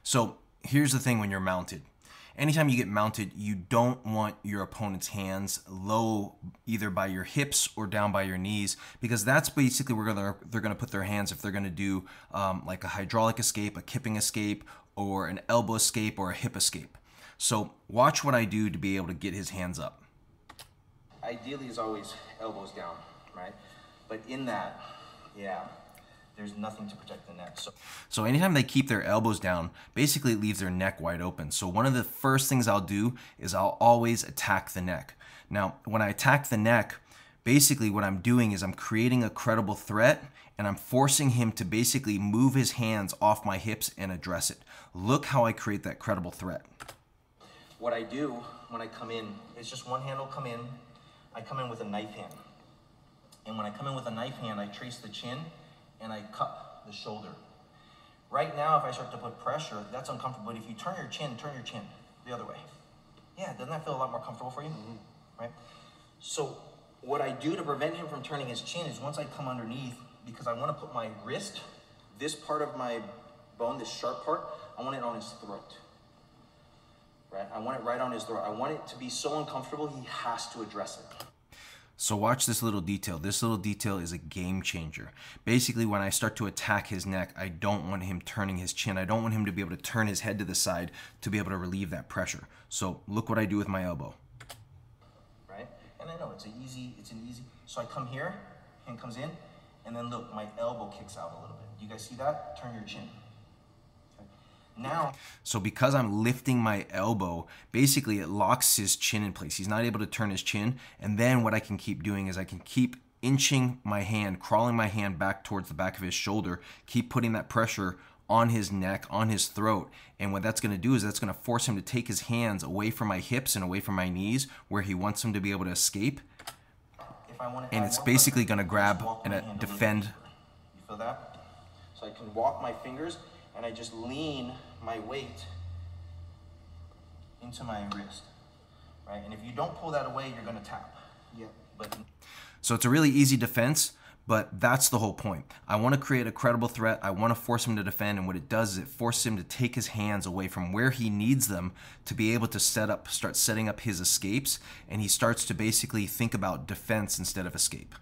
So here's the thing when you're mounted. Anytime you get mounted, you don't want your opponent's hands low either by your hips or down by your knees, because that's basically where they're gonna put their hands if they're gonna do like a hydraulic escape, a kipping escape, or an elbow escape, or a hip escape. So watch what I do to be able to get his hands up. Ideally is always elbows down, right? But in that, yeah, there's nothing to protect the neck. So anytime they keep their elbows down, basically it leaves their neck wide open. So one of the first things I'll do is I'll always attack the neck. Now, when I attack the neck, basically what I'm doing is I'm creating a credible threat, and I'm forcing him to basically move his hands off my hips and address it. Look how I create that credible threat. What I do when I come in is just one hand will come in. I come in with a knife hand. And when I come in with a knife hand, I trace the chin and I cup the shoulder. Right now, if I start to put pressure, that's uncomfortable. But if you turn your chin the other way. Yeah, doesn't that feel a lot more comfortable for you? Right? So what I do to prevent him from turning his chin is once I come underneath, because I want to put my wrist, this part of my bone, this sharp part, I want it on his throat. Right? I want it right on his throat. I want it to be so uncomfortable, he has to address it. So watch this little detail. This little detail is a game changer. Basically, when I start to attack his neck, I don't want him turning his chin. I don't want him to be able to turn his head to the side to be able to relieve that pressure. So look what I do with my elbow. Right? And I know it's an easy, so I come here, hand comes in, and then look, my elbow kicks out a little bit. You guys see that? Turn your chin. Now, so because I'm lifting my elbow, basically it locks his chin in place. He's not able to turn his chin. And then what I can keep doing is I can keep inching my hand, crawling my hand back towards the back of his shoulder, keep putting that pressure on his neck, on his throat. And what that's going to do is that's going to force him to take his hands away from my hips and away from my knees where he wants him to be able to escape. And it's basically going to grab and defend. You feel that? So I can walk my fingers and I just lean my weight into my wrist, right? And if you don't pull that away, you're gonna tap. Yeah. So it's a really easy defense, but that's the whole point. I want to create a credible threat. I want to force him to defend, and what it does is it forces him to take his hands away from where he needs them to be able to start setting up his escapes, and he starts to basically think about defense instead of escape.